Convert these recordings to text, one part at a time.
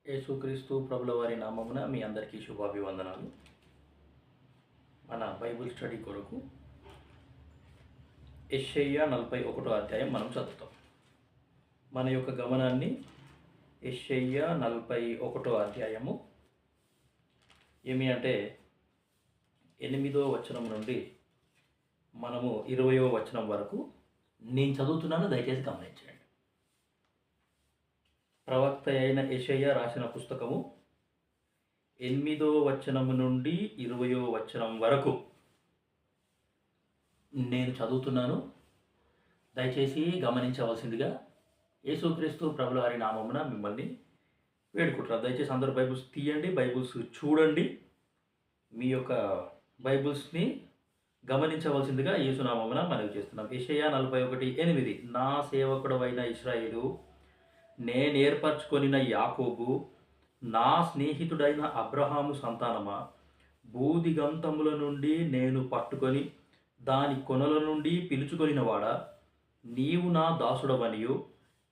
యేసుక్రీస్తు ప్రభుల వారి నామమున మీ అందరికీ శుభాభివందనాలు. మన బైబిల్ స్టడీ కొరకు యెషయా 41వ అధ్యాయం మనం చదువుతాం. మన యొక్క గమనాన్ని యెషయా 41వ అధ్యాయము ఏమి అంటే 8వ వచనం నుండి మనము 20వ వచనం వరకు నేను చదువుతున్నాను, దయచేసి గమనించండి. ప్రవక్త అయిన యెషయా రాసిన పుస్తకము 8వ వచనం నుండి 20వ వచనం వరకు నేను చదువుతున్నాను, దయచేసి గమనించవలసిందిగా యేసుక్రీస్తు ప్రభుల వారి నామమున మిమ్మల్ని వేడుకుంటున్నాను. దయచేసి అందరూ బైబిల్స్ తీయండి, బైబిల్స్ చూడండి, మీ యొక్క బైబిల్స్ని గమనించవలసిందిగా యేసునామమున మనవి చేస్తున్నాం. యెషయా 41:8 నా సేవకుడవైన ఇశ్రాయేలు, నేనేర్పరచుకొనిన యాకోబు, నా స్నేహితుడైన అబ్రహాము సంతానమా, భూదిగంతముల నుండి నేను పట్టుకొని దాని కొనల నుండి పిలుచుకొనినవాడా, నీవు నా దాసుడవనియు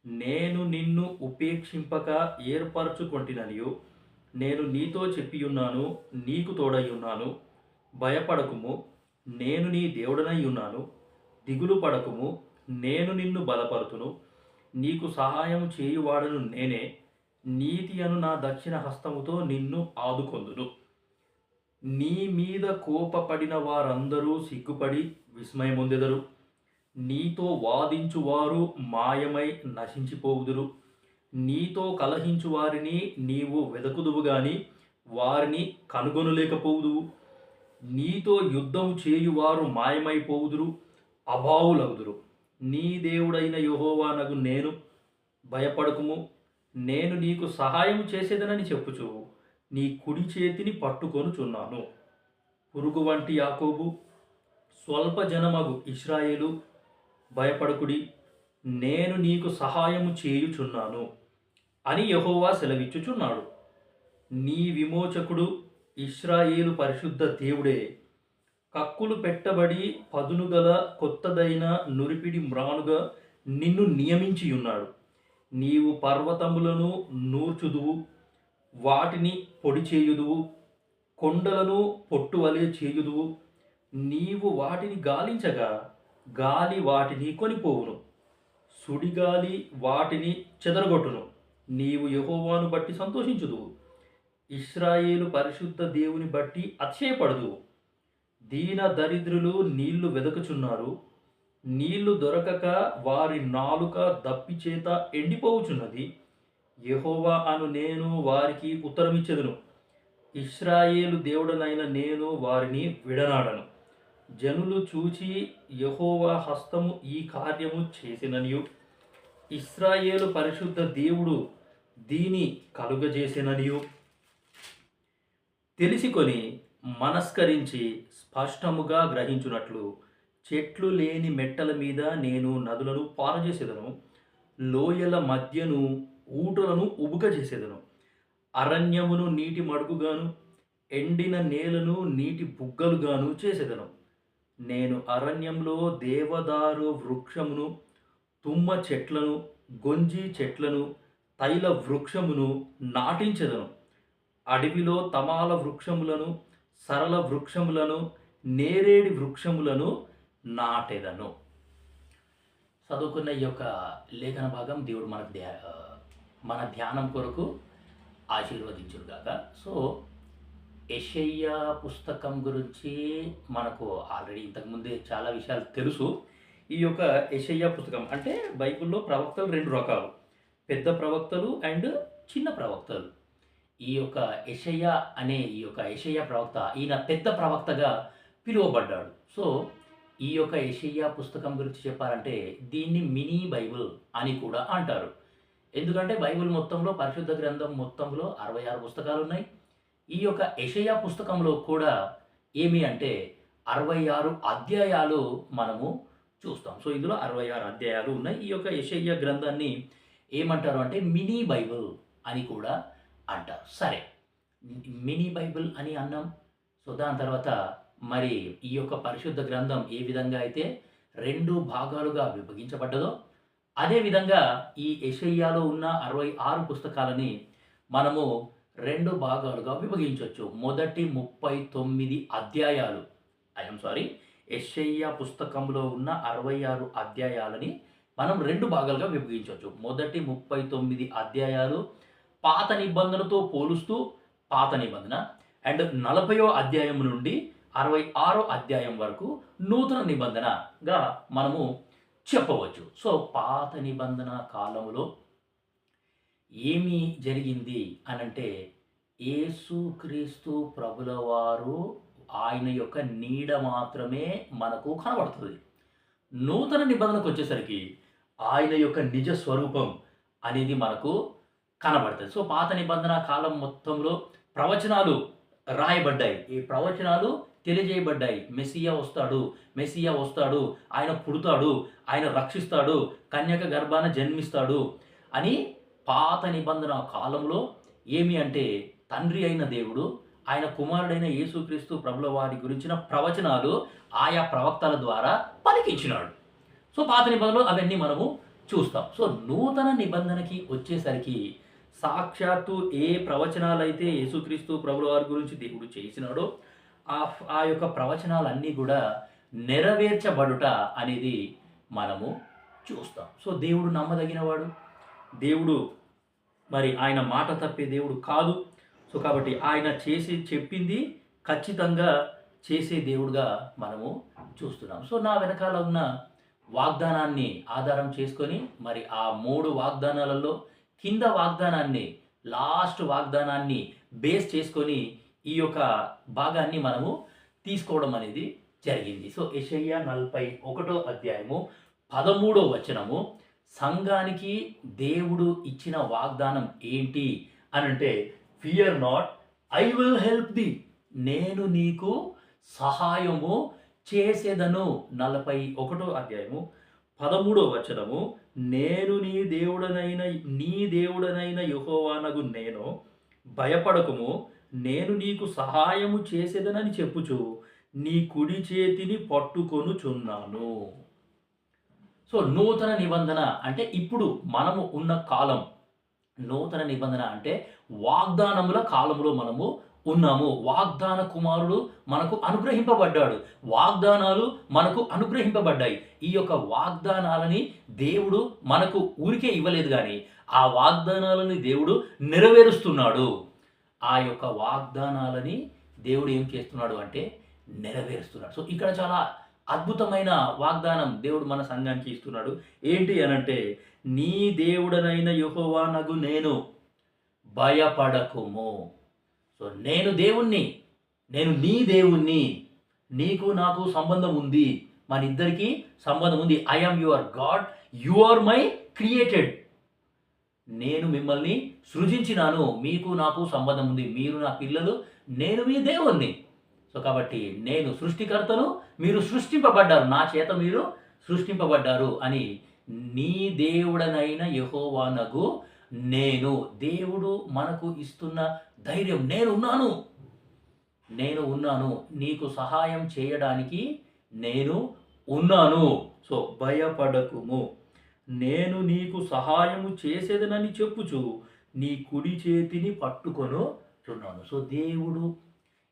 నేను నిన్ను ఉపేక్షింపక ఏర్పరచుకొంటిననియు నేను నీతో చెప్పియున్నాను, నీకు తోడై ఉన్నాను. భయపడకుము, నేను నీ దేవుడనై ఉన్నాను. దిగులు పడకుము, నేను నిన్ను బలపరుతును. నీకు సహాయం చేయువాడను నేనే. నీతి అను నా దక్షిణ హస్తముతో నిన్ను ఆదుకొందును. నీ మీద కోపపడిన వారందరూ సిగ్గుపడి విస్మయమొందెదరు. నీతో వాదించువారు మాయమై నశించిపోవుదురు. నీతో కలహించు వారిని నీవు వెదకుదువు గాని వారిని కనుగొనలేకపోవుదువు. నీతో యుద్ధం చేయువారు మాయమైపోవుదురు, అభావులగుదురు. నీ దేవుడైన యెహోవానగు నేను, భయపడకుము, నేను నీకు సహాయం చేసేదనని చెప్పుచు నీ కుడి చేతిని పట్టుకొనుచున్నాను. పురుగు వంటి యాకోబు, స్వల్ప జనమగు ఇశ్రాయేలు, భయపడకుడి, నేను నీకు సహాయము చేయుచున్నాను అని యెహోవా సెలవిచ్చుచున్నాడు. నీ విమోచకుడు ఇశ్రాయేలు పరిశుద్ధ దేవుడే. కక్కులు పెట్టబడి పదునుగల కొత్తదైన నురిపిడి మ్రానుగా నిన్ను నియమించియున్నాడు. నీవు పర్వతములను నూర్చుదువు, వాటిని పొడి చేయుదువు, కొండలను పొట్టువలే చేయుదువు. నీవు వాటిని గాలించగా గాలి వాటిని కొనిపోవును, సుడిగాలి వాటిని చెదరగొట్టును. నీవు యెహోవాను బట్టి సంతోషించుదువు, ఇశ్రాయేలు పరిశుద్ధ దేవుని బట్టి అతిశయపడుదువు. దీన దరిద్రులు నీళ్లు వెదకుచున్నారు, నీళ్లు దొరకక వారి నాలుక దప్పిచేత ఎండిపోవుచున్నది. యెహోవా అను నేను వారికి ఉత్తరమిచ్చెదను, ఇశ్రాయేలు దేవుడనైన నేను వారిని విడనాడను. జనులు చూచి యెహోవా హస్తము ఈ కార్యము చేసిననియు, ఇశ్రాయేలు పరిశుద్ధ దేవుడు దీని కలుగజేసిననియు తెలిసికొని మనస్కరించి స్పష్టముగా గ్రహించున్నట్లు చెట్లు లేని మెట్టల మీద నేను నదులను పారజేసేదను, లోయల మధ్యను ఊటలను ఉబుక చేసేదను. అరణ్యమును నీటి మడుగుగాను, ఎండిన నేలను నీటి బుగ్గలుగాను చేసేదను. నేను అరణ్యంలో దేవదారు వృక్షమును, తుమ్మ చెట్లను, గొంజి చెట్లను, తైల వృక్షమును నాటించెదను. అడవిలో తమాల వృక్షములను, సరళ వృక్షములను, నేరేడి వృక్షములను నాటెదను. చదువుకున్న ఈ యొక్క లేఖన భాగం దేవుడు మన ధ్యానం కొరకు ఆశీర్వదించుగాక. సో యెషయా పుస్తకం గురించి మనకు ఆల్రెడీ ఇంతకుముందే చాలా విషయాలు తెలుసు. ఈ యొక్క యెషయా పుస్తకం అంటే బైబిల్లో ప్రవక్తలు 2 రకాలు, పెద్ద ప్రవక్తలు అండ్ చిన్న ప్రవక్తలు. ఈ యొక్క యెషయా ప్రవక్త, ఈయన పెద్ద ప్రవక్తగా పిలువబడ్డాడు. సో ఈ యొక్క యెషయా పుస్తకం గురించి చెప్పాలంటే దీన్ని మినీ బైబిల్ అని కూడా అంటారు. ఎందుకంటే బైబిల్ మొత్తంలో, పరిశుద్ధ గ్రంథం మొత్తంలో 66 పుస్తకాలు ఉన్నాయి. ఈ యొక్క యెషయా పుస్తకంలో కూడా ఏమి అంటే 66 అధ్యాయాలు మనము చూస్తాం. సో ఇందులో 66 అధ్యాయాలు ఉన్నాయి. ఈ యొక్క యెషయా గ్రంథాన్ని ఏమంటారు అంటే మినీ బైబిల్ అని కూడా అంటారు. సరే, మినీ బైబిల్ అని అన్నాం. సో దాని తర్వాత మరి ఈ యొక్క పరిశుద్ధ గ్రంథం ఏ విధంగా అయితే 2 భాగాలుగా విభజించబడ్డదో, అదేవిధంగా ఈ యెషయాలో ఉన్న 66 పుస్తకాలని మనము 2 భాగాలుగా విభజించొచ్చు. మొదటి 39 అధ్యాయాలు యెషయా పుస్తకంలో ఉన్న 66 అధ్యాయాలని మనం 2 భాగాలుగా విభజించొచ్చు. మొదటి 39 అధ్యాయాలు పాత నిబంధనతో పోలుస్తూ పాత నిబంధన అండ్ 40వ అధ్యాయం నుండి 66వ అధ్యాయం వరకు నూతన నిబంధనగా మనము చెప్పవచ్చు. సో, పాత నిబంధన కాలంలో ఏమి జరిగింది అనంటే యేసుక్రీస్తు ప్రభుల వారు ఆయన యొక్క నీడ మాత్రమే మనకు కనబడుతుంది. నూతన నిబంధనకు వచ్చేసరికి ఆయన యొక్క నిజ స్వరూపం అనేది మనకు కనబడుతుంది. సో, పాత నిబంధన కాలం మొత్తంలో ప్రవచనాలు రాయబడ్డాయి. ఈ ప్రవచనాలు తెలియజేయబడ్డాయి. మెస్సియా వస్తాడు, ఆయన పుడతాడు, ఆయన రక్షిస్తాడు, కన్యక గర్భాన జన్మిస్తాడు అని పాత నిబంధన కాలంలో ఏమి అంటే తండ్రి అయిన దేవుడు ఆయన కుమారుడైన యేసుక్రీస్తు ప్రభుల వారి గురించిన ప్రవచనాలు ఆయా ప్రవక్తల ద్వారా పలికించినాడు. సో, పాత నిబంధనలో అవన్నీ మనము చూస్తాం. సో, నూతన నిబంధనకి వచ్చేసరికి సాక్షాత్తు ఏ ప్రవచనాలైతే యేసుక్రీస్తు ప్రభుల వారి గురించి దేవుడు చేసినాడో ఆ యొక్క ప్రవచనాలన్నీ కూడా నెరవేర్చబడుట అనేది మనము చూస్తాం. సో, దేవుడు నమ్మదగినవాడు. దేవుడు మరి ఆయన మాట తప్పే దేవుడు కాదు. సో, కాబట్టి ఆయన చెప్పింది ఖచ్చితంగా చేసే దేవుడుగా మనము చూస్తున్నాం. సో, నా వెనకాల ఉన్న వాగ్దానాన్ని ఆధారం చేసుకొని మరి ఆ 3 వాగ్దానాలలో కింద వాగ్దానాన్ని లాస్ట్ వాగ్దానాన్ని బేస్ చేసుకొని ఈ యొక్క భాగాన్ని మనము తీసుకోవడం అనేది జరిగింది. సో, యెషయా 41వ అధ్యాయము 13వ వచనము సంఘానికి దేవుడు ఇచ్చిన వాగ్దానం ఏంటి అనంటే fear not, I will help thee, నేను నీకు సహాయము చేసేదను. 41వ అధ్యాయము 13వ వచనము నేను నీ దేవుడనైన యెహోవానగు నేను, భయపడకుము, నేను నీకు సహాయము చేసేదనని చెప్పుచు నీ కుడి చేతిని పట్టుకొనుచున్నాను. సో, నూతన నిబంధన అంటే ఇప్పుడు మనము ఉన్న కాలం. నూతన నిబంధన అంటే వాగ్దానముల కాలంలో మనము ఉన్నాము. వాగ్దాన కుమారుడు మనకు అనుగ్రహింపబడ్డాడు. వాగ్దానాలు మనకు అనుగ్రహింపబడ్డాయి. ఈ యొక్క వాగ్దానాలని దేవుడు మనకు ఊరికే ఇవ్వలేదు కానీ ఆ వాగ్దానాలని దేవుడు నెరవేరుస్తున్నాడు. ఆ యొక్క వాగ్దానాలని దేవుడు ఏం చేస్తున్నాడు అంటే నెరవేరుస్తున్నాడు. సో, ఇక్కడ చాలా అద్భుతమైన వాగ్దానం దేవుడు మన సంఘానికి ఇస్తున్నాడు. ఏంటి అనంటే నీ దేవుడనైన యెహోవానగు నేను, భయపడకుము. సో, నేను నీ దేవుణ్ణి, నీకు నాకు సంబంధం ఉంది, మన ఇద్దరికి సంబంధం ఉంది. I am your God, you are my created. నేను మిమ్మల్ని సృజించినాను, మీకు నాకు సంబంధం ఉంది, మీరు నా పిల్లలు, నేను మీ దేవుణ్ణి. సో, కాబట్టి నేను సృష్టికర్తను, మీరు సృష్టింపబడ్డారు, నా చేత మీరు సృష్టింపబడ్డారు అని నీ దేవుడనైన యెహోవానగు నేను. దేవుడు మనకు ఇస్తున్న ధైర్యం, నేను ఉన్నాను, నీకు సహాయం చేయడానికి నేను ఉన్నాను. సో, భయపడకుము, నేను నీకు సహాయము చేసేదనని చెప్పుచు నీ కుడి చేతిని పట్టుకొనుచున్నాను. సో, దేవుడు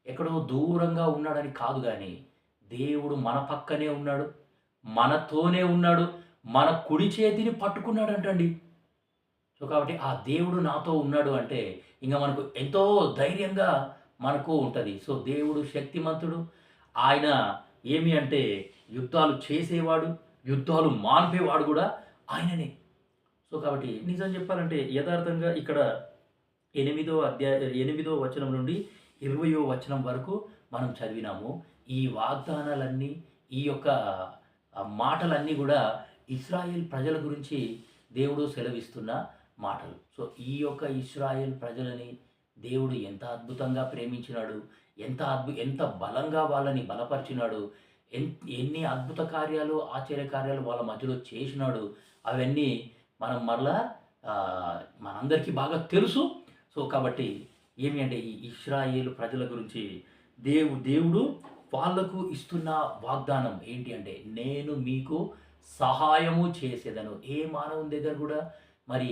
ఎక్కడో దూరంగా ఉన్నాడని కాదు కానీ దేవుడు మన పక్కనే ఉన్నాడు, మనతోనే ఉన్నాడు, మన కుడి చేతిని పట్టుకున్నాడంటండి. సో, కాబట్టి ఆ దేవుడు నాతో ఉన్నాడు అంటే ఇంకా మనకు ఎంతో ధైర్యంగా మనకు ఉంటుంది. సో, దేవుడు శక్తిమంతుడు. ఆయన ఏమి అంటే యుద్ధాలు చేసేవాడు, యుద్ధాలు మాన్పేవాడు కూడా ఆయననే. సో, కాబట్టి నిజం చెప్పాలంటే యథార్థంగా ఇక్కడ 8వ వచనం నుండి 20వ వచనం వరకు మనం చదివినాము. ఈ వాగ్దానాలన్నీ, ఈ యొక్క మాటలన్నీ కూడా ఇశ్రాయేల్ ప్రజల గురించి దేవుడు సెలవిస్తున్న మాటలు. సో, ఈ యొక్క ఇశ్రాయేల్ ప్రజలని దేవుడు ఎంత అద్భుతంగా ప్రేమించినాడు, ఎంత బలంగా వాళ్ళని బలపరిచినాడు, ఎన్ని అద్భుత కార్యాలు, ఆశ్చర్య కార్యాలు వాళ్ళ మధ్యలో చేసినాడు, అవన్నీ మనం మరలా మనందరికీ బాగా తెలుసు. సో, కాబట్టి ఏమి అంటే ఈ ఇశ్రాయేలు ప్రజల గురించి దేవుడు వాళ్లకు ఇస్తున్న వాగ్దానం ఏంటి అంటే నేను మీకు సహాయము చేసేదను. ఏ మానవుని దగ్గర కూడా మరి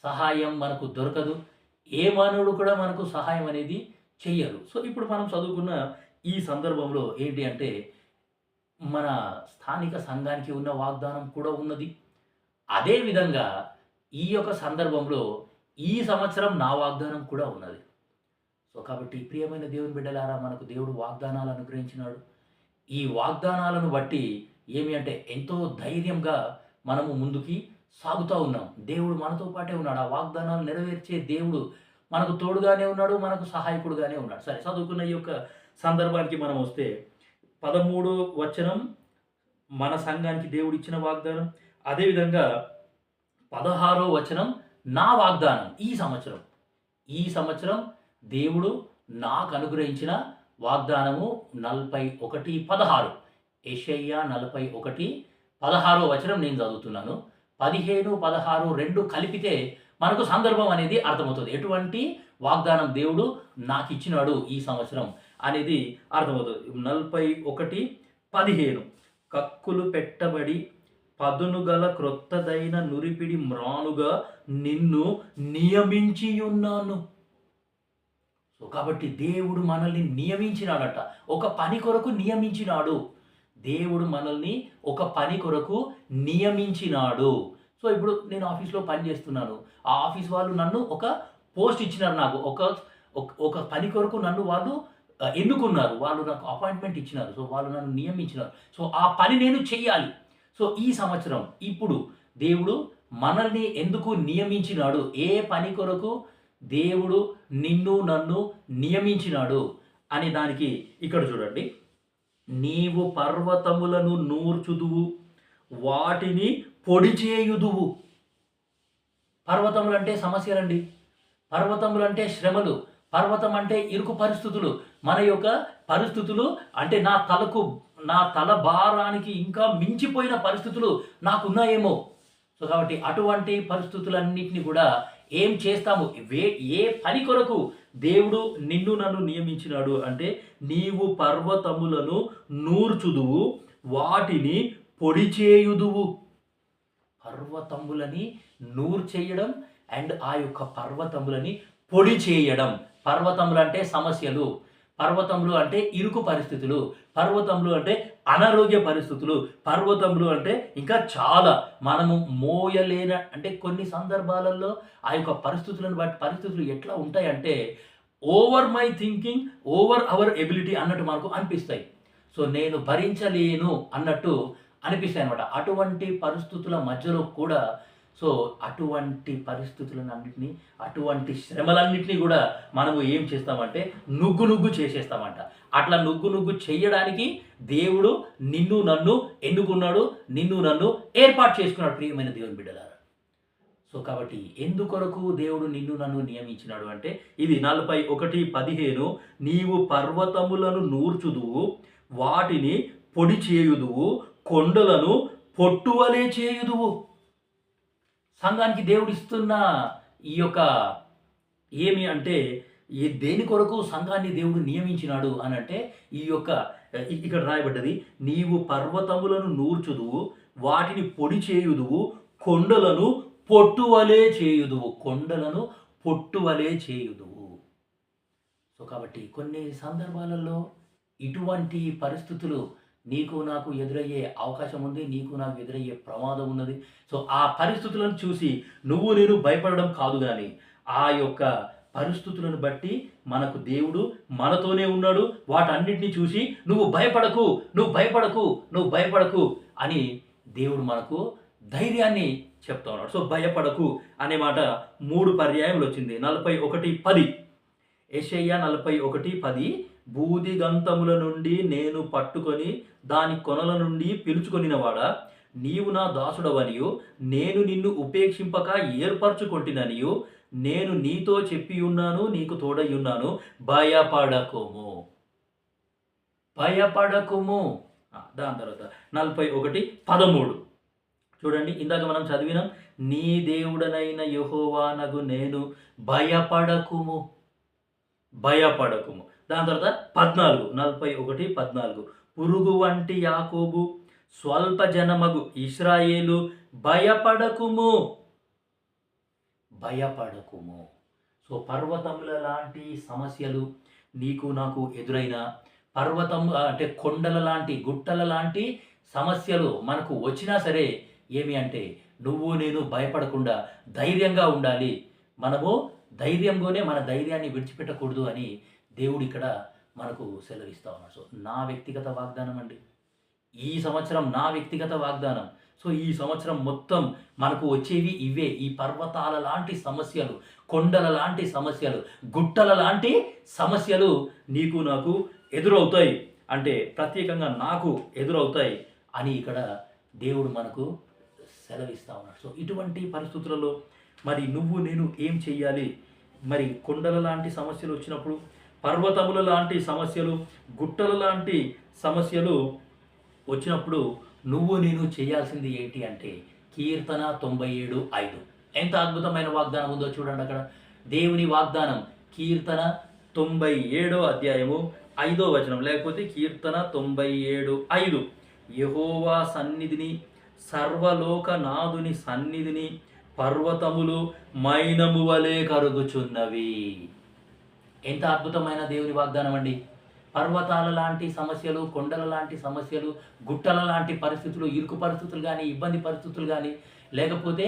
సహాయం మనకు దొరకదు. ఏ మానవుడు కూడా మనకు సహాయం అనేది చెయ్యరు. సో, ఇప్పుడు మనం చదువుకున్న ఈ సందర్భంలో ఏంటి అంటే, మన స్థానిక సంఘానికి ఉన్న వాగ్దానం కూడా ఉన్నది. అదే విధంగా ఈ యొక్క సందర్భంలో ఈ సంవత్సరం నా వాగ్దానం కూడా ఉన్నది. సో, కాబట్టి ప్రియమైన దేవుని బిడ్డలారా, మనకు దేవుడు వాగ్దానాలు అనుగ్రహించినాడు. ఈ వాగ్దానాలను బట్టి ఏమి అంటే ఎంతో ధైర్యంగా మనము ముందుకి సాగుతా ఉన్నాం. దేవుడు మనతో పాటే ఉన్నాడు. ఆ వాగ్దానాలు నెరవేర్చే దేవుడు మనకు తోడుగానే ఉన్నాడు. మనకు సహాయకుడుగానే ఉన్నాడు. సరే, చదువుకున్న ఈ యొక్క సందర్భానికి మనం వస్తే 13 వచనం మన సంఘానికి దేవుడిచ్చిన వాగ్దానం. అదేవిధంగా 16 వచనం నా వాగ్దానం ఈ సంవత్సరం. ఈ సంవత్సరం దేవుడు నాకు అనుగ్రహించిన వాగ్దానము 41:16. యెషయా 41:16 వచనం నేను చదువుతున్నాను. 15, 16 2 కలిపితే మనకు సందర్భం అనేది అర్థమవుతుంది. ఎటువంటి వాగ్దానం దేవుడు నాకిచ్చినాడు ఈ సంవత్సరం అనేది అర్థమవుతుంది. 41:15 కక్కులు పెట్టబడి పదును గల క్రొత్తదైన నురిపిడి మ్రానుగా నిన్ను నియమించియున్నాను. సో, కాబట్టి దేవుడు మనల్ని నియమించినాడట. ఒక పని కొరకు నియమించినాడు. దేవుడు మనల్ని ఒక పని కొరకు నియమించినాడు. సో, ఇప్పుడు నేను ఆఫీస్‌లో పని చేస్తున్నాను. ఆ ఆఫీస్ వాళ్ళు నన్ను ఒక పోస్ట్ ఇచ్చినారు నాకు. ఒక పని కొరకు నన్ను వాళ్ళు ఎన్నుకున్నారు. వాళ్ళు నాకు అపాయింట్‌మెంట్ ఇచ్చినారు. సో, వాళ్ళు నన్ను నియమించినారు. సో, ఆ పని నేను చెయ్యాలి. సో, ఈ సంవత్సరం ఇప్పుడు దేవుడు మనల్ని ఎందుకు నియమించినాడు? ఏ పని కొరకు దేవుడు నిన్ను నన్ను నియమించినాడు అనే దానికి ఇక్కడ చూడండి. నీవు పర్వతములను నూర్చుదువు, వాటిని పొడి చేయుదువు. పర్వతములంటే సమస్యలండి. పర్వతములంటే శ్రమలు. పర్వతం అంటే ఇరుకు పరిస్థితులు. మన యొక్క పరిస్థితులు అంటే నా తల భారానికి ఇంకా మించిపోయిన పరిస్థితులు నాకున్నాయేమో. సో, కాబట్టి అటువంటి పరిస్థితులన్నిటిని కూడా ఏం చేస్తాము? ఏ పని కొరకు దేవుడు నిన్ను నన్ను నియమించినాడు అంటే, నీవు పర్వతములను నూర్చుదువు, వాటిని పొడి చేయుదువు. పర్వతములని నూర్చేయడం అండ్ ఆ యొక్క పర్వతములని పొడి చేయడం. పర్వతములు అంటే సమస్యలు. పర్వతములు అంటే ఇరుకు పరిస్థితులు. పర్వతములు అంటే అనారోగ్య పరిస్థితులు. పర్వతములు అంటే ఇంకా చాలా మనము అంటే కొన్ని సందర్భాలలో ఆ యొక్క పరిస్థితులను బట్టి పరిస్థితులు ఎట్లా ఉంటాయంటే over my thinking, over our ability అన్నట్టు మనకు అనిపిస్తాయి. సో, నేను భరించలేను అన్నట్టు అనిపిస్తాయన్నమాట. అటువంటి పరిస్థితుల మధ్యలో కూడా అటువంటి పరిస్థితులన్నిటిని, అటువంటి శ్రమలన్నిటిని కూడా మనము ఏం చేస్తామంటే నుగ్గు చేసేస్తామంట. అట్లా నుగ్గు చెయ్యడానికి దేవుడు నిన్ను నన్ను ఎన్నుకున్నాడు. నిన్ను నన్ను ఏర్పాటు చేసుకున్నాడు ప్రియమైన దేవుని బిడ్డలారా. సో, కాబట్టి ఎందుకొరకు దేవుడు నిన్ను నన్ను నియమించినాడు అంటే ఇది 41:15 నీవు పర్వతములను నూర్చుదువు, వాటిని పొడి చేయుదువు, కొండలను పొట్టువలే చేయుదువు. సంఘానికి దేవుడు ఇస్తున్న ఈ యొక్క ఏమి అంటే దేని కొరకు సంఘాన్ని దేవుడు నియమించినాడు అని అంటే ఈ యొక్క ఇక్కడ రాయబడ్డది, నీవు పర్వతములను నూర్చుదువు, వాటిని పొడి చేయుదువు, కొండలను పొట్టువలే చేయుదువు. కొండలను పొట్టువలే చేయుదువు. సో, కాబట్టి కొన్ని సందర్భాలలో ఇటువంటి పరిస్థితులు నీకు నాకు ఎదురయ్యే అవకాశం ఉంది. నీకు నాకు ఎదురయ్యే ప్రమాదం ఉన్నది. సో, ఆ పరిస్థితులను చూసి నేను భయపడడం కాదు గానీ, ఆ యొక్క పరిస్థితులను బట్టి మనకు దేవుడు మనతోనే ఉన్నాడు. వాటన్నిటిని చూసి నువ్వు భయపడకు అని దేవుడు మనకు ధైర్యాన్ని చెప్తా ఉన్నాడు. సో, భయపడకు అనే మాట 3 పర్యాయములు వచ్చింది. 41:10 యెషయా 41:10 బూదిగంతముల నుండి నేను పట్టుకొని దాని కొనల నుండి పిలుచుకొనినవాడా, నీవు నా దాసుడవనియు నేను నిన్ను ఉపేక్షింపక ఏర్పరచుకొంటిననియు నేను నీతో చెప్పియున్నాను, నీకు తోడయ్యున్నాను, భయపడకుము. దాని తర్వాత 41:13 చూడండి. ఇందాక మనం చదివినాం, నీ దేవుడనైన యెహోవానగు నేను భయపడకుము. దాని తర్వాత 41:14 పురుగు వంటి యాకోబు, స్వల్ప జనమగు ఇశ్రాయేలు భయపడకుము. సో పర్వతముల లాంటి సమస్యలు నీకు నాకు ఎదురైన పర్వతం అంటే కొండల లాంటి గుట్టల లాంటి సమస్యలు మనకు వచ్చినా సరే ఏమి అంటే నువ్వు నేను భయపడకుండా ధైర్యంగా ఉండాలి. మనము ధైర్యంగానే మన ధైర్యాన్ని విడిచిపెట్టకూడదు అని దేవుడు ఇక్కడ మనకు సెలవిస్తా ఉన్నాడు. సో నా వ్యక్తిగత వాగ్దానం అండి, ఈ సంవత్సరం నా వ్యక్తిగత వాగ్దానం. సో ఈ సంవత్సరం మొత్తం మనకు వచ్చేవి ఇవే, ఈ పర్వతాల లాంటి సమస్యలు, కొండల లాంటి సమస్యలు, గుట్టల లాంటి సమస్యలు నీకు నాకు ఎదురవుతాయి. అంటే ప్రత్యేకంగా నాకు ఎదురవుతాయి అని ఇక్కడ దేవుడు మనకు సెలవిస్తా ఉన్నాడు. సో ఇటువంటి పరిస్థితులలో మరి నువ్వు నేను ఏం చెయ్యాలి? మరి కొండల లాంటి సమస్యలు వచ్చినప్పుడు, పర్వతముల లాంటి సమస్యలు, గుట్టల లాంటి సమస్యలు వచ్చినప్పుడు నువ్వు నేను చేయాల్సింది ఏంటి అంటే కీర్తన 97:5. ఎంత అద్భుతమైన వాగ్దానం ఉందో చూడండి అక్కడ. దేవుని వాగ్దానం కీర్తన 97వ అధ్యాయము 5వ వచనం, లేకపోతే కీర్తన 97:5. యెహోవా సన్నిధిని, సర్వలోకనాథుని సన్నిధిని పర్వతములు మైనము వలె కరుగుచున్నవి. ఎంత అద్భుతమైన దేవుని వాగ్దానం అండి. పర్వతాల లాంటి సమస్యలు, కొండల లాంటి సమస్యలు, గుట్టల లాంటి పరిస్థితులు, ఇరుకు పరిస్థితులు కానీ, ఇబ్బంది పరిస్థితులు కానీ, లేకపోతే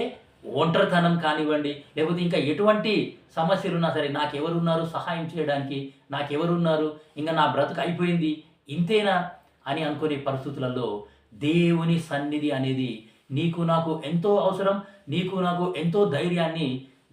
ఒంటరితనం కానివ్వండి, లేకపోతే ఇంకా ఎటువంటి సమస్యలు ఉన్నా సరే నాకెవరున్నారు సహాయం చేయడానికి, నాకెవరున్నారు, ఇంకా నా బ్రతుకు అయిపోయింది ఇంతేనా అని అనుకునే పరిస్థితులలో దేవుని సన్నిధి అనేది నీకు నాకు ఎంతో అవసరం. నీకు నాకు ఎంతో ధైర్యాన్ని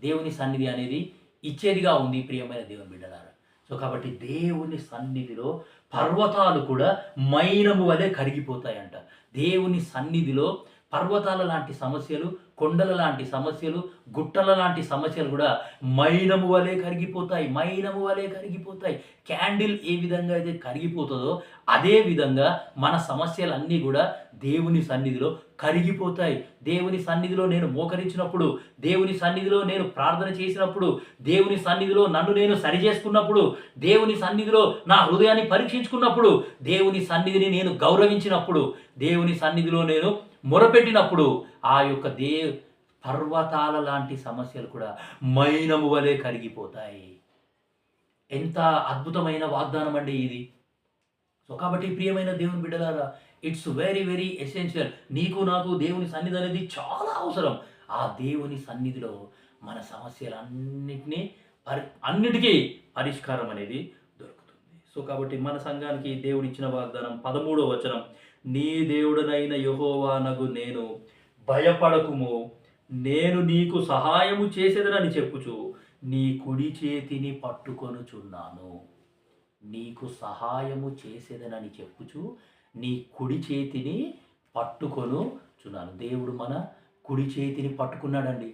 దేవుని సన్నిధి అనేది ఇచ్చేదిగా ఉంది ప్రియమైన దేవుని బిడ్డలారా. సో కాబట్టి దేవుని సన్నిధిలో పర్వతాలు కూడా మైనము వలె కరిగిపోతాయంట. దేవుని సన్నిధిలో పర్వతాల లాంటి సమస్యలు, కొండల లాంటి సమస్యలు, గుట్టల లాంటి సమస్యలు కూడా మైనము వలె కరిగిపోతాయి, మైనము వలె కరిగిపోతాయి. క్యాండిల్ ఏ విధంగా అయితే కరిగిపోతుందో అదే విధంగా మన సమస్యలన్నీ కూడా దేవుని సన్నిధిలో కరిగిపోతాయి. దేవుని సన్నిధిలో నేను మోకరించినప్పుడు, దేవుని సన్నిధిలో నేను ప్రార్థన చేసినప్పుడు, దేవుని సన్నిధిలో నన్ను నేను సరిచేసుకున్నప్పుడు, దేవుని సన్నిధిలో నా హృదయాన్ని పరీక్షించుకున్నప్పుడు, దేవుని సన్నిధిని నేను గౌరవించినప్పుడు, దేవుని సన్నిధిలో నేను మొరపెట్టినప్పుడు ఆ యొక్క పర్వతాల లాంటి సమస్యలు కూడా మైనము వలె కరిగిపోతాయి. ఎంత అద్భుతమైన వాగ్దానం అండి ఇది. సో కాబట్టి ప్రియమైన దేవుని బిడ్డలారా, ఇట్స్ వెరీ వెరీ ఎసెన్షియల్. నీకు నాకు దేవుని సన్నిధి అనేది చాలా అవసరం. ఆ దేవుని సన్నిధిలో మన సమస్యలన్నిటినీ అన్నిటికీ పరిష్కారం అనేది దొరుకుతుంది. సో కాబట్టి మన సంఘానికి దేవుడు ఇచ్చిన వాగ్దానం 13వ వచనం, నీ దేవుడనైన యెహోవానగు నేను భయపడకుము, నేను నీకు సహాయము చేసేదనని చెప్పుచు నీ కుడి చేతిని పట్టుకొనుచున్నాను. నీకు సహాయము చేసేదనని చెప్పుచు నీ కుడి చేతిని పట్టుకొనుచున్నాను. దేవుడు మన కుడి చేతిని పట్టుకున్నాడండి.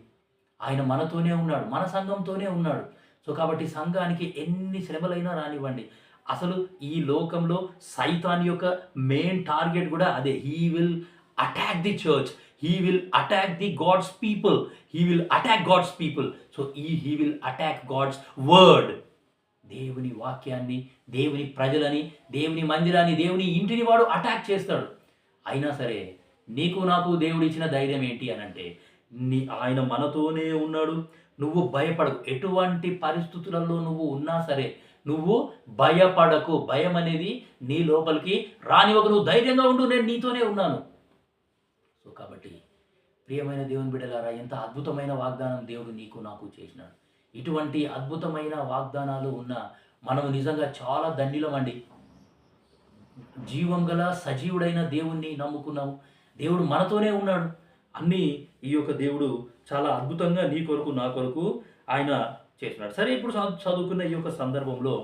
ఆయన మనతోనే ఉన్నాడు, మన సంఘంతోనే ఉన్నాడు. సో కాబట్టి సంఘానికి ఎన్ని శ్రమలైనా రానివ్వండి, అసలు ఈ లోకంలో సైతాన్ యొక్క మెయిన్ టార్గెట్ కూడా అదే. He will attack the church, he will attack the God's people, he will attack God's people. So he will attack God's word. దేవుని వాక్యాన్ని, దేవుని ప్రజలని, దేవుని మందిరాన్ని, దేవుని ఇంటిని వాడు అటాక్ చేస్తాడు. అయినా సరే నీకు నాకు దేవుడు ఇచ్చిన ధైర్యం ఏంటి అని అంటే ఆయన మనతోనే ఉన్నాడు. నువ్వు భయపడకు. ఎటువంటి పరిస్థితులలో నువ్వు ఉన్నా సరే నువ్వు భయపడకు. భయం అనేది నీ లోపలికి రానివ్వకు. నువ్వు ధైర్యంగా ఉండు, నేను నీతోనే ఉన్నాను. సో కాబట్టి ప్రియమైన దేవుని బిడ్డలారా, ఎంత అద్భుతమైన వాగ్దానం దేవుడు నీకు నాకు చేసినాడు. ఇటువంటి అద్భుతమైన వాగ్దానాలు ఉన్న మనము నిజంగా చాలా ధన్యులం అండి. జీవం గల సజీవుడైన దేవుణ్ణి నమ్ముకున్నాము. దేవుడు మనతోనే ఉన్నాడు. అన్నీ ఈ యొక్క దేవుడు చాలా అద్భుతంగా నీ కొరకు నా కొరకు ఆయన చేస్తున్నాడు. సరే, ఇప్పుడు చదువుకున్న ఈ యొక్క సందర్భంలో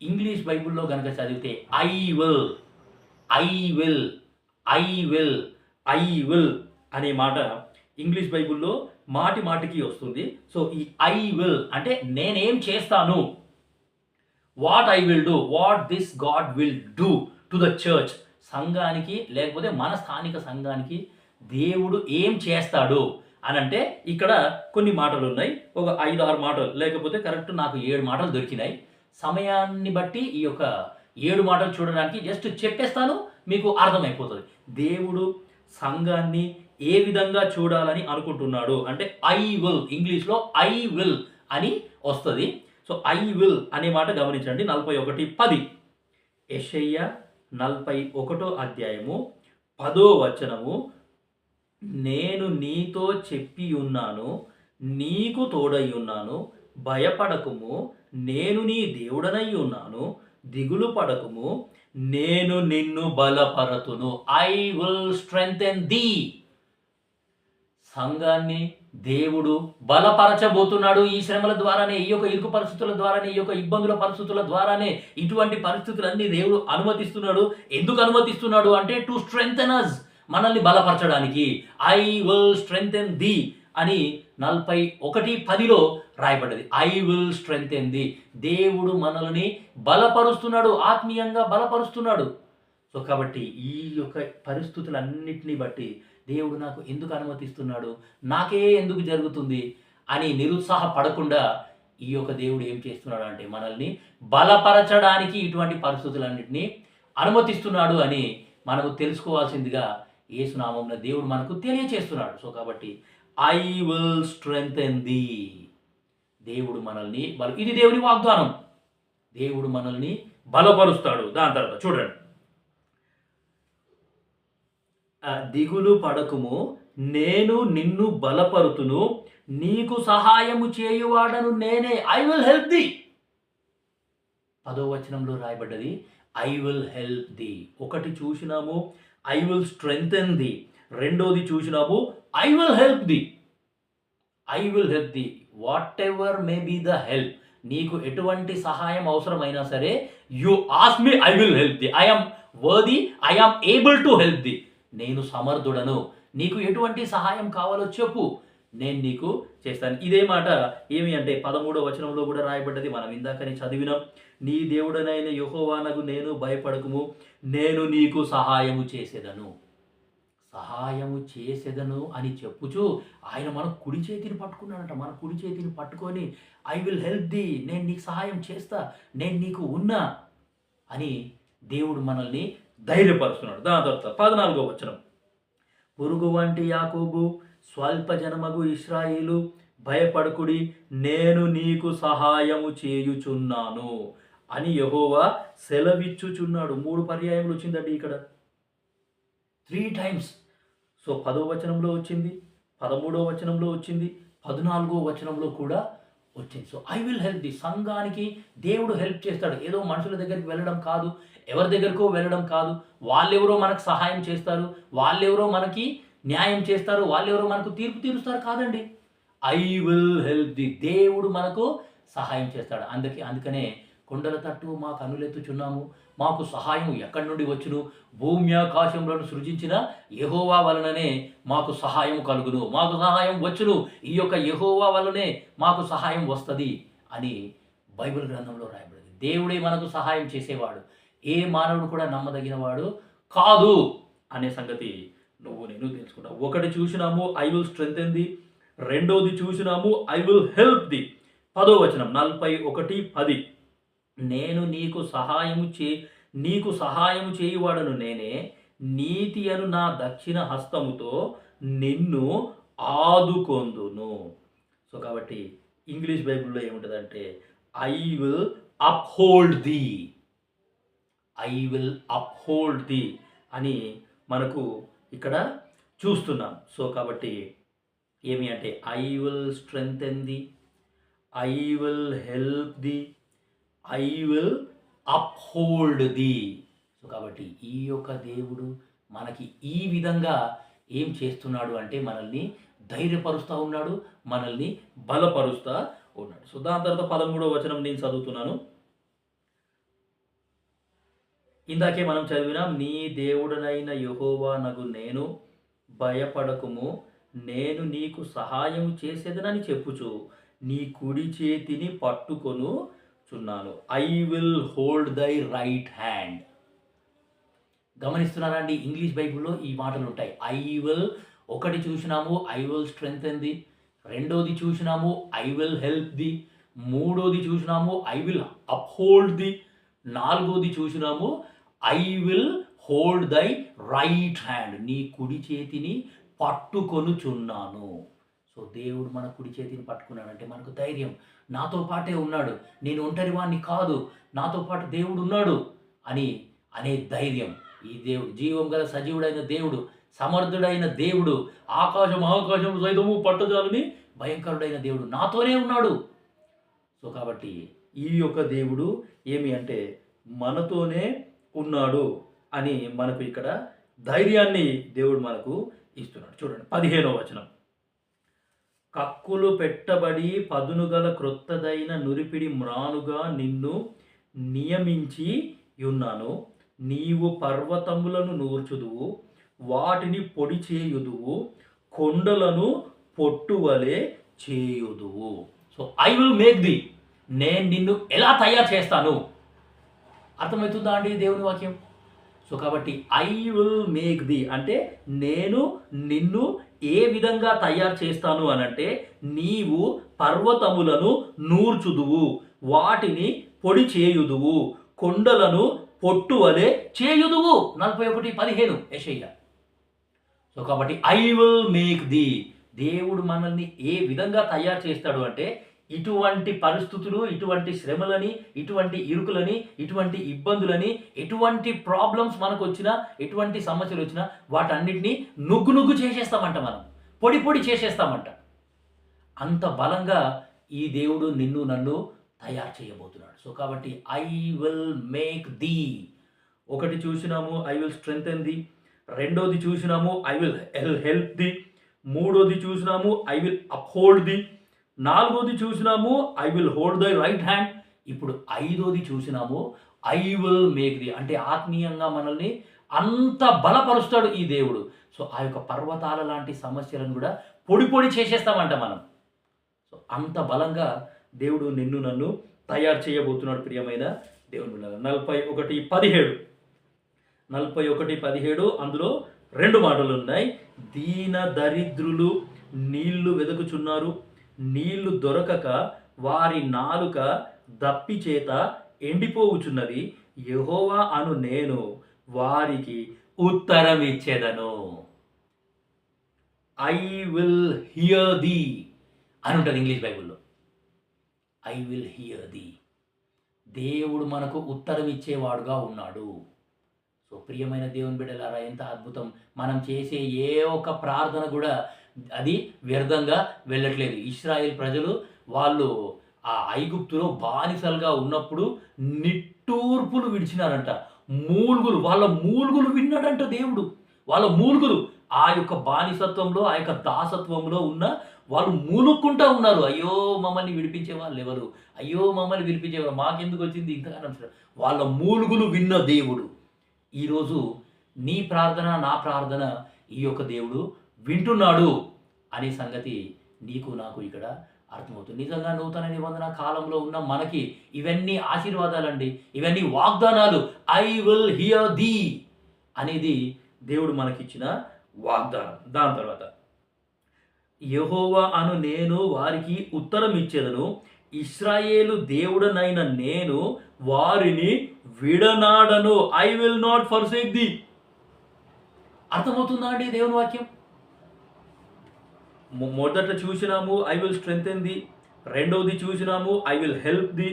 ఇంగ్లీష్ బైబిల్లో కనుక చదివితే I will, I will, I will, I will అనే మాట ఇంగ్లీష్ బైబిల్లో మాటి మాటికి వస్తుంది. సో ఈ ఐ విల్ అంటే నేనేం చేస్తాను, what I will do, what this God will do to the church. సంఘానికి లేకపోతే మన స్థానిక సంఘానికి దేవుడు ఏం చేస్తాడు అని అంటే ఇక్కడ కొన్ని మాటలు ఉన్నాయి. ఒక 5-6 మాటలు, లేకపోతే కరెక్ట్ నాకు 7 మాటలు దొరికినాయి. సమయాన్ని బట్టి ఈ యొక్క 7 మాటలు చూడడానికి జస్ట్ చెప్పేస్తాను, మీకు అర్థమైపోతుంది. దేవుడు సంఘాన్ని ఏ విధంగా చూడాలని అనుకుంటున్నాడు అంటే ఐ విల్, ఇంగ్లీష్లో ఐ విల్ అని వస్తుంది. సో ఐ విల్ అనే మాట గమనించండి. 41:10 యెషయా 41 అధ్యాయము 10 వచనము, నేను నీతో చెప్పి ఉన్నాను, నీకు తోడై ఉన్నాను, భయపడకుము, నేను నీ దేవుడనై ఉన్నాను, దిగులు పడకుము, నేను నిన్ను బలపరతును. I will strengthen thee. సంఘాన్ని దేవుడు బలపరచబోతున్నాడు. ఈ శ్రమల ద్వారానే, ఈ యొక్క ఇరుకు పరిస్థితుల ద్వారానే, ఈ యొక్క ఇబ్బందుల పరిస్థితుల ద్వారానే ఇటువంటి పరిస్థితులన్నీ దేవుడు అనుమతిస్తున్నాడు. ఎందుకు అనుమతిస్తున్నాడు అంటే టు స్ట్రెంగ్థెన్ us, మనల్ని బలపరచడానికి. ఐ విల్ స్ట్రెంగ్థెన్ థీ అని 41:10లో రాయబడ్డది. I will strengthen thee. దేవుడు మనల్ని బలపరుస్తున్నాడు, ఆత్మీయంగా బలపరుస్తున్నాడు. సో కాబట్టి ఈ యొక్క పరిస్థితులన్నిటిని బట్టి దేవుడు నాకు ఎందుకు అనుమతిస్తున్నాడు, నాకే ఎందుకు జరుగుతుంది అని నిరుత్సాహపడకుండా ఈ యొక్క దేవుడు ఏం చేస్తున్నాడు అంటే మనల్ని బలపరచడానికి ఇటువంటి పరిస్థితులన్నింటినీ అనుమతిస్తున్నాడు అని మనకు తెలుసుకోవాల్సిందిగా యేసు నామమున దేవుడు మనకు తెలియచేస్తున్నాడు. సో కాబట్టి ఐ విల్ స్ట్రెంగ్థెన్ థీ. దేవుడు మనల్ని ఇది దేవుని వాగ్దానం. దేవుడు మనల్ని బలపరుస్తాడు. దాని తర్వాత చూడండి, దిగులు పడకుము, నేను నిన్ను బలపరుతును, నీకు సహాయము చేయువాడను నేనే. I will help thee. 10వ వచనంలో రాయబడ్డది ఐ విల్ హెల్ప్ ది. ఒకటి చూసినాము ఐ విల్ స్ట్రెంగ్థెన్ ది, రెండోది చూసినాము I will help thee. I will help thee. Whatever may be the help, నీకు ఎటువంటి సహాయం అవసరమైనా సరే, you ask me, I will help thee. I am worthy, I am able to help thee. నేను సమర్థుడను, నీకు ఎటువంటి సహాయం కావాలో చెప్పు, నేను నీకు చేస్తాను. ఇదే మాట ఏమి అంటే 13వ వచనంలో కూడా రాయబడ్డది, మనం ఇందాకని చదివినాం. నీ దేవుడనైన యెహోవానగు నేను, భయపడకుము, నేను నీకు సహాయము చేసేదను. సహాయము చేసేదను అని చెప్పుచు ఆయన మన కుడి చేతిని పట్టుకున్నాడంట. మన కుడి చేతిని పట్టుకొని ఐ విల్ హెల్ప్ ది, నేను నీకు సహాయం చేస్తా, నేను నీకు ఉన్నా అని దేవుడు మనల్ని ధైర్యపరుస్తున్నాడు. దాని తర్వాత 14వ వచనం, పురుగు వంటి యాకోబు, స్వల్ప జనమగు ఇశ్రాయేలు, భయపడకుడి, నేను నీకు సహాయము చేయుచున్నాను అని యెహోవా సెలవిచ్చుచున్నాడు. 3 పర్యాయములు వచ్చిందండి ఇక్కడ, 3 టైమ్స్. సో 10వ వచనంలో వచ్చింది, 13వ వచనంలో వచ్చింది, 14వ వచనంలో కూడా వచ్చింది. So I will help the. సంఘానికి దేవుడు హెల్ప్ చేస్తాడు. ఏదో మనుషుల దగ్గరికి వెళ్ళడం కాదు, ఎవరి దగ్గరకో వెళ్ళడం కాదు, వాళ్ళెవరో మనకు సహాయం చేస్తారు, వాళ్ళెవరో మనకి న్యాయం చేస్తారు, వాళ్ళెవరో మనకు తీర్పు తీరుస్తారు కాదండి. I will help the. దేవుడు మనకు సహాయం చేస్తాడు. అందుకనే కొండల తట్టు మా కన్నులెత్తుచున్నాము, మాకు సహాయం ఎక్కడి నుండి వచ్చును, భూమి ఆకాశములను సృజించిన యెహోవా వలననే మాకు సహాయం కలుగును, మాకు సహాయం వచ్చును, ఈ యొక్క యెహోవా వలనే మాకు సహాయం వస్తుంది అని బైబిల్ గ్రంథంలో రాయబడింది. దేవుడే మనకు సహాయం చేసేవాడు, ఏ మానవుడు కూడా నమ్మదగినవాడు కాదు అనే సంగతి నువ్వు నేను తెలుసుకుంటావు. ఒకటి చూసినాము ఐ విల్ స్ట్రెంగ్థెన్ ది, రెండోది చూసినాము ఐ విల్ హెల్ప్ ది. 10వ వచనం 41:10, నేను నీకు సహాయము చేయువాడను నేనే, నీతి అను నా దక్షిణ హస్తముతో నిన్ను ఆదుకొందును. సో కాబట్టి ఇంగ్లీష్ బైబిల్లో ఏముంటుందంటే I will uphold the, I will uphold the అని మనకు ఇక్కడ చూస్తున్నాం. సో కాబట్టి ఏమి అంటే I will strengthen the, I will help thee, I will uphold the. So కాబట్టి ఈ యొక్క దేవుడు మనకి ఈ విధంగా ఏం చేస్తున్నాడు అంటే మనల్ని ధైర్యపరుస్తూ ఉన్నాడు, మనల్ని బలపరుస్తూ ఉన్నాడు. సో దాని తర్వాత 13వ వచనం నేను చదువుతున్నాను. ఇందాకే మనం చదివినాం, నీ దేవుడనైన యెహోవా నగు నేను, భయపడకుము, నేను నీకు సహాయం చేసేదనని చెప్పుచు నీ కుడి చేతిని పట్టుకొను చున్నాను. ఐ విల్ హోల్డ్ దై రైట్ హ్యాండ్. గమనిస్తున్నారా అండి? ఇంగ్లీష్ బైబిల్లో ఈ మాటలు ఉంటాయి. ఐ విల్ ఒకటి చూసినాము ఐ విల్ స్ట్రెంగ్థెన్ ది, రెండోది చూసినాము ఐ విల్ హెల్ప్ ది, మూడోది చూసినాము ఐ విల్ అప్హోల్డ్ ది, నాలుగోది చూసినాము ఐ విల్ హోల్డ్ దై రైట్ హ్యాండ్, నీ కుడి చేతిని పట్టుకొనుచున్నాను. సో సో దేవుడు మన కుడి చేతిని పట్టుకున్నాడంటే మనకు ధైర్యం. నాతో పాటే ఉన్నాడు. నేను ఒంటరివాణ్ణి కాదు. నాతో పాటు దేవుడు ఉన్నాడు అని అనే ధైర్యం. ఈ దేవుడు జీవం గల సజీవుడైన దేవుడు, సమర్థుడైన దేవుడు, ఆకాశం సైతము పట్టజాలని భయంకరుడైన దేవుడు నాతోనే ఉన్నాడు. సో కాబట్టి ఈ యొక్క దేవుడు ఏమి అంటే మనతోనే ఉన్నాడు అని మనకు ఇక్కడ ధైర్యాన్ని దేవుడు మనకు ఇస్తున్నాడు. చూడండి 15వ వచనం. కక్కులు పెట్టబడి పదునుగల క్రొత్తదైన నురిపిడి మ్రానుగా నిన్ను నియమించి ఉన్నాను. నీవు పర్వతములను నూర్చుదువు, వాటిని పొడి చేయుదువు, కొండలను పొట్టువలే చేయుదువు. So I will make thee, నేను నిన్ను ఎలా తయారు చేస్తాను. అర్థమవుతుందా అండి దేవుని వాక్యం? సో కాబట్టి ఐ విల్ మేక్ ది అంటే నేను నిన్ను ఏ విధంగా తయారు చేస్తాను అనంటే, నీవు పర్వతములను నూర్చుదువు, వాటిని పొడి చేయుదువు, కొండలను పొట్టువలే చేయుదువు. 41:15 యెషయా. సో కాబట్టి ఐ విల్ మేక్ ది, దేవుడు మనల్ని ఏ విధంగా తయారు చేస్తాడు అంటే, ఇటువంటి పరిస్థితులు, ఇటువంటి శ్రమలని, ఇటువంటి ఇరుకులని, ఇటువంటి ఇబ్బందులని, ఎటువంటి ప్రాబ్లమ్స్ మనకు వచ్చినా, ఎటువంటి సమస్యలు వచ్చినా వాటన్నిటినీ నుగ్గు చేసేస్తామంట, మనం పొడి పొడి చేసేస్తామంట. అంత బలంగా ఈ దేవుడు నిన్ను నన్ను తయారు చేయబోతున్నాడు. సో కాబట్టి ఐ విల్ మేక్ ది. ఒకటి చూసినాము ఐ విల్ స్ట్రెంగ్థెన్ ది, రెండోది చూసినాము ఐ విల్ హెల్ప్ ది, మూడోది చూసినాము ఐ విల్ అప్హోల్డ్ ది, నాలుగోది చూసినాము I will hold the right hand, ఇప్పుడు ఐదోది చూసినాము ఐ విల్ మేక్ ది అంటే ఆత్మీయంగా మనల్ని అంత బలపరుస్తాడు ఈ దేవుడు. సో ఆ యొక్క పర్వతాల లాంటి సమస్యలను కూడా పొడి పొడి చేసేస్తామంట మనం. సో అంత బలంగా దేవుడు నిన్ను నన్ను తయారు చేయబోతున్నాడు ప్రియమైన దేవుని బిడ్డలారా. 41:17 అందులో 2 మాటలు ఉన్నాయి. దీన దరిద్రులు నీళ్లు వెదకుచున్నారు, నీళ్లు దొరకక వారి నాలుక దప్పి చేత ఎండిపోవుచున్నది. యెహోవా అను నేను వారికి ఉత్తరం ఇచ్చేదను. ఐ విల్ హియర్ ది అని ఉంటుంది ఇంగ్లీష్ బైబిల్లో. I will here the. దేవుడు మనకు ఉత్తరం ఇచ్చేవాడుగా ఉన్నాడు. సో ప్రియమైన దేవుని బిడ్డలారా, ఎంత అద్భుతం. మనం చేసే ఏ ఒక్క ప్రార్థన కూడా అది వ్యర్థంగా వెళ్ళట్లేదు. ఇశ్రాయేల్ ప్రజలు వాళ్ళు ఆ ఐగుప్తులో బానిసలుగా ఉన్నప్పుడు నిట్టూర్పులు విడిచినారంట. వాళ్ళ మూలుగులు విన్నాడంట దేవుడు. వాళ్ళ మూలుగులు ఆ యొక్క బానిసత్వంలో, ఆ యొక్క దాసత్వంలో ఉన్న వాళ్ళు మూలుక్కుంటా ఉన్నారు. అయ్యో మమ్మల్ని విడిపించే వాళ్ళు ఎవరు, అయ్యో మమ్మల్ని విడిపించేవారు, మాకెందుకు వచ్చింది ఇంతగానో. వాళ్ళ మూలుగులు విన్న దేవుడు ఈరోజు నీ ప్రార్థన, నా ప్రార్థన ఈ యొక్క దేవుడు వింటున్నాడు అనే సంగతి నీకు నాకు ఇక్కడ అర్థమవుతుంది. నిజంగా నూతన నిబంధన కాలంలో ఉన్న మనకి ఇవన్నీ ఆశీర్వాదాలండి, ఇవన్నీ వాగ్దానాలు. ఐ విల్ హియర్ ది అనేది దేవుడు మనకిచ్చిన వాగ్దానం. దాని తర్వాత యెహోవా అను నేను వారికి ఉత్తరం ఇచ్చేదను, ఇశ్రాయేలు దేవుడనైన నేను వారిని విడనాడను. I will not forsake thee. అర్థమవుతుందా అండి దేవుని వాక్యం? మొదట చూసినాము ఐ విల్ స్ట్రెంగ్థెన్ ది, రెండోది చూసినాము ఐ విల్ హెల్ప్ ది,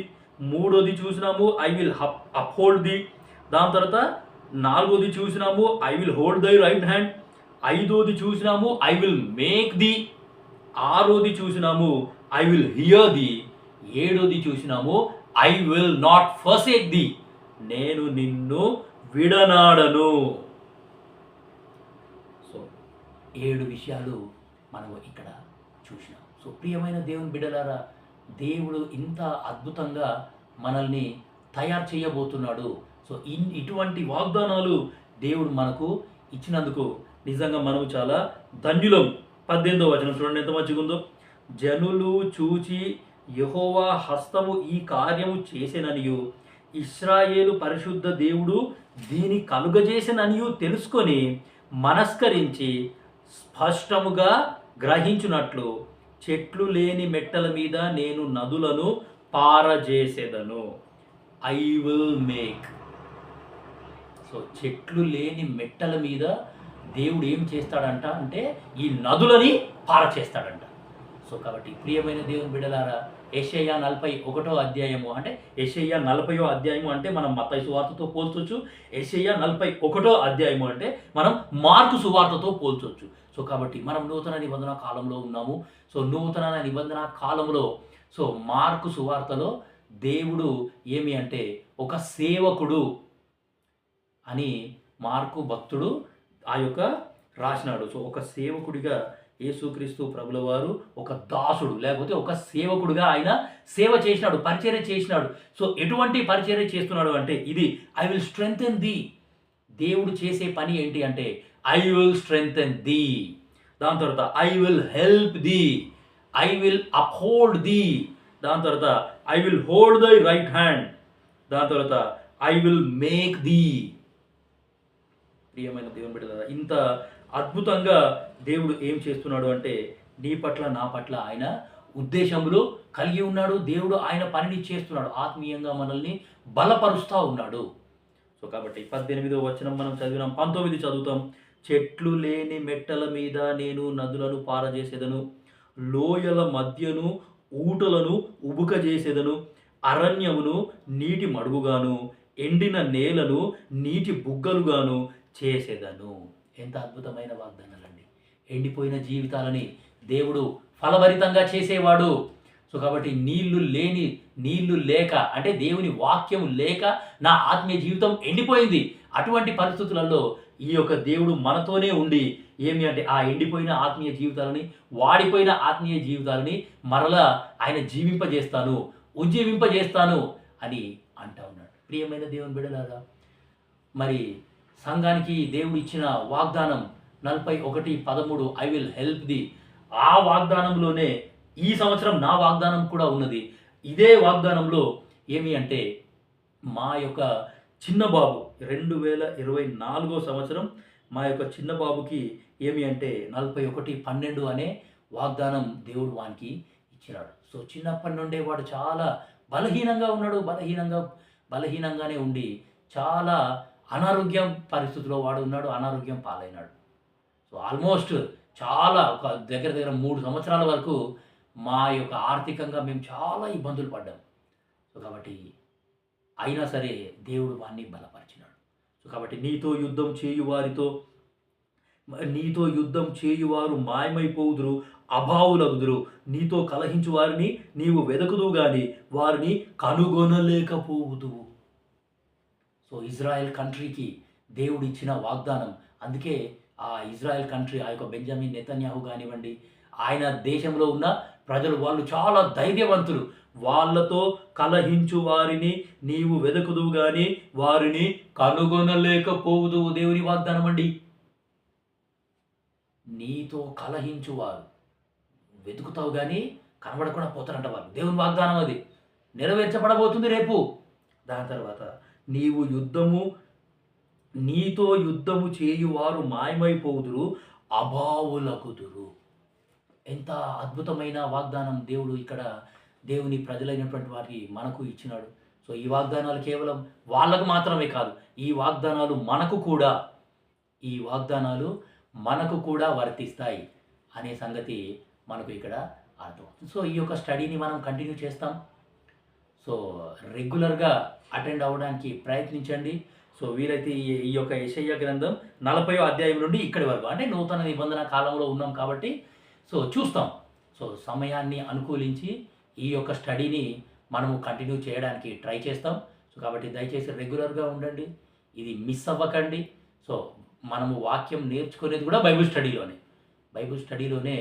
మూడోది చూసినాము ఐ విల్ అప్హోల్డ్ ది, దాని తర్వాత నాలుగోది చూసినాము ఐ విల్ హోల్డ్ దై రైట్ హ్యాండ్, ఐదోది చూసినాము ఐ విల్ మేక్ ది, ఆరోది చూసినాము ఐ విల్ హియర్ ది, ఏడోది చూసినాము I will not forsake the. నేను నిన్ను విడనాడను. సో 7 విషయాలు మనము ఇక్కడ చూసినాం. సో ప్రియమైన దేవుని బిడ్డలారా, దేవుడు ఇంత అద్భుతంగా మనల్ని తయారు చేయబోతున్నాడు. సో ఇటువంటి వాగ్దానాలు దేవుడు మనకు ఇచ్చినందుకు నిజంగా మనము చాలా ధన్యులం. 18వ వచనం చూడండి ఎంత మంచిగా ఉందో. జనులు చూచి యెహోవా హస్తము ఈ కార్యము చేసెననియు, ఇశ్రాయేలు పరిశుద్ధ దేవుడు దీని కలుగజేసెననియు తెలుసుకొని మనస్కరించి స్పష్టముగా గ్రహించునట్లు చెట్లు లేని మెట్టల మీద నేను నదులను పారజేసేదను. I will make. సో చెట్లు లేని మెట్టల మీద దేవుడు ఏం చేస్తాడంట అంటే ఈ నదులని పారచేస్తాడంట. సో కాబట్టి ప్రియమైన దేవుని బిడ్డలారా, యెషయా 41 అధ్యాయము అంటే యెషయా 40వ అధ్యాయము అంటే మనం మత్తయి సువార్తతో పోల్చొచ్చు. యెషయా 41 అధ్యాయము అంటే మనం మార్కు సువార్తతో పోల్చొచ్చు. సో కాబట్టి మనం నూతన నిబంధన కాలంలో ఉన్నాము. సో నూతన నిబంధన కాలంలో సో మార్కు సువార్తలో దేవుడు ఏమి అంటే ఒక సేవకుడు అని మార్కు భక్తుడు ఆ యొక్క రాసినాడు. సో ఒక సేవకుడిగా యేసుక్రీస్తు ప్రభుల వారు ఒక దాసుడు లేకపోతే ఒక సేవకుడిగా ఆయన సేవ చేసినాడు, పరిచర్య చేసినాడు. సో ఎటువంటి పరిచర్య చేస్తున్నాడు అంటే ఇది ఐ విల్ స్ట్రెంగ్థెన్ ది. దేవుడు చేసే పని ఏంటి అంటే ఐ విల్ స్ట్రెంగ్థెన్ ది. దాని తర్వాత I will help thee, I will uphold the, దాని తర్వాత ఐ విల్ హోల్డ్ దై రైట్ హ్యాండ్, దాని తర్వాత ఐ విల్ మేక్ ది. ప్రియమైన దేవుని బిడ్డలారా, ఇంత అద్భుతంగా దేవుడు ఏం చేస్తున్నాడు అంటే నీ పట్ల నా పట్ల ఆయన ఉద్దేశములు కలిగి ఉన్నాడు. దేవుడు ఆయన పనిని చేస్తున్నాడు, ఆత్మీయంగా మనల్ని బలపరుస్తూ ఉన్నాడు. సో కాబట్టి 18వ వచనం మనం చదివినాం, 19 చదువుతాం. చెట్లు లేని మెట్టల మీద నేను నదులను పారజేసేదను, లోయల మధ్యను ఊటలను ఉబుకజేసేదను, అరణ్యమును నీటి మడుగుగాను, ఎండిన నేలను నీటి బుగ్గలుగాను చేసేదను. ఎంత అద్భుతమైన వాగ్దానాలండి. ఎండిపోయిన జీవితాలని దేవుడు ఫలభరితంగా చేసేవాడు. సో కాబట్టి నీళ్లు లేక అంటే దేవుని వాక్యం లేక నా ఆత్మీయ జీవితం ఎండిపోయింది. అటువంటి పరిస్థితులలో ఈ యొక్క దేవుడు మనతోనే ఉండి ఏమి అంటే ఆ ఎండిపోయిన ఆత్మీయ జీవితాలని, వాడిపోయిన ఆత్మీయ జీవితాలని మరలా ఆయన జీవింపజేస్తాను, ఉజ్జీవింపజేస్తాను అని అంటా ఉన్నాడు. ప్రియమైన దేవుని బిడ్డలారా, మరి సంఘానికి దేవుడు ఇచ్చిన వాగ్దానం 41:13 ఐ విల్ హెల్ప్ ది. ఆ వాగ్దానంలోనే ఈ సంవత్సరం నా వాగ్దానం కూడా ఉన్నది. ఇదే వాగ్దానంలో ఏమి అంటే మా యొక్క చిన్న బాబు 2024 సంవత్సరం మా యొక్క చిన్న బాబుకి ఏమి అంటే 41:12 అనే వాగ్దానం దేవుడు వానికి ఇచ్చినాడు. సో చిన్నప్పటి నుండే వాడు చాలా బలహీనంగా ఉన్నాడు. బలహీనంగానే ఉండి చాలా అనారోగ్యం పరిస్థితిలో వాడు ఉన్నాడు, అనారోగ్యం పాలైనాడు. సో ఆల్మోస్ట్ చాలా ఒక దగ్గర 3 సంవత్సరాల వరకు మా యొక్క ఆర్థికంగా మేము చాలా ఇబ్బందులు పడ్డాం. సో కాబట్టి అయినా సరే దేవుడు వాడిని బలపరిచినాడు. సో కాబట్టి నీతో యుద్ధం చేయువారు మాయమైపోదురు, అభావులగుదురు. నీతో కలహించు వారిని నీవు వెదకుదువు గాని వారిని కనుగొనలేకపోవుదువు. సో ఇజ్రాయెల్ కంట్రీకి దేవుడు ఇచ్చిన వాగ్దానం. అందుకే ఆ ఇజ్రాయెల్ కంట్రీ, ఆ యొక్క బెంజమిన్ నెతన్యాహు కానివ్వండి, ఆయన దేశంలో ఉన్న ప్రజలు వాళ్ళు చాలా ధైర్యవంతులు. వాళ్ళతో కలహించు వారిని నీవు వెదకుదువు గాని వారిని కనుగొనలేకపోవుదువు. దేవుని వాగ్దానం అండి. నీతో కలహించువారు వెతుకుతావు కానీ కనబడకుండా పోతారంట వాళ్ళు. దేవుని వాగ్దానం అది నెరవేర్చబడబోతుంది రేపు. దాని తర్వాత నీతో యుద్ధము చేయువారు మాయమైపోదురు, అభావులగుదురు. ఎంత అద్భుతమైన వాగ్దానం దేవుడు ఇక్కడ దేవుని ప్రజలైనటువంటి వారికి మనకు ఇచ్చినాడు. సో ఈ వాగ్దానాలు కేవలం వాళ్ళకు మాత్రమే కాదు, ఈ వాగ్దానాలు మనకు కూడా వర్తిస్తాయి అనే సంగతి మనకు ఇక్కడ అర్థం. సో ఈ యొక్క స్టడీని మనం కంటిన్యూ చేస్తాం. సో రెగ్యులర్గా అటెండ్ అవ్వడానికి ప్రయత్నించండి. సో వీలైతే ఈ యొక్క యెషయా గ్రంథం 40వ అధ్యాయం నుండి ఇక్కడి వరకు అంటే నూతన నిబంధన కాలంలో ఉన్నాం కాబట్టి సో చూస్తాం. సో సమయాన్ని అనుకూలించి ఈ యొక్క స్టడీని మనము కంటిన్యూ చేయడానికి ట్రై చేస్తాం. సో కాబట్టి దయచేసి రెగ్యులర్గా ఉండండి, ఇది మిస్ అవ్వకండి. సో మనము వాక్యం నేర్చుకునేది కూడా బైబిల్ స్టడీలోనే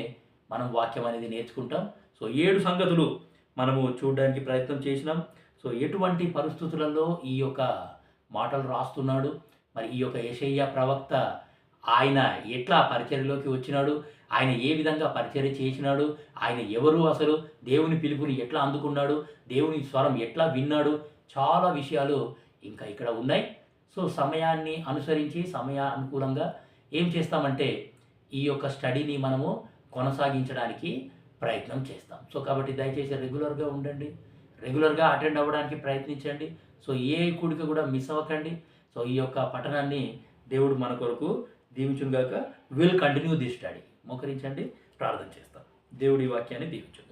మనం వాక్యం అనేది నేర్చుకుంటాం. సో 7 సంగతులు మనము చూడడానికి ప్రయత్నం చేసినాం. సో ఎటువంటి పరిస్థితులలో ఈ యొక్క మాటలు రాస్తున్నాడు, మరి ఈ యొక్క యెషయా ప్రవక్త ఆయన ఎట్లా పరిచర్యలోకి వచ్చినాడు, ఆయన ఏ విధంగా పరిచర్య చేసినాడు, ఆయన ఎవరు, అసలు దేవుని పిలుపుని ఎట్లా అందుకున్నాడు, దేవుని స్వరం ఎట్లా విన్నాడు, చాలా విషయాలు ఇంకా ఇక్కడ ఉన్నాయి. సో సమయాన్ని అనుసరించి సమయానుకూలంగా ఏం చేస్తామంటే ఈ యొక్క స్టడీని మనము కొనసాగించడానికి ప్రయత్నం చేస్తాం. సో కాబట్టి దయచేసి రెగ్యులర్గా ఉండండి, రెగ్యులర్గా అటెండ్ అవ్వడానికి ప్రయత్నించండి. సో ఏ కూడిక కూడా మిస్ అవ్వకండి. సో ఈ యొక్క పఠనాన్ని దేవుడు మన కొరకు దీవించుగాక. Will continue this study. మోకరించండి, ప్రార్థన చేస్తాం. దేవుడి వాక్యాన్ని దీవించును.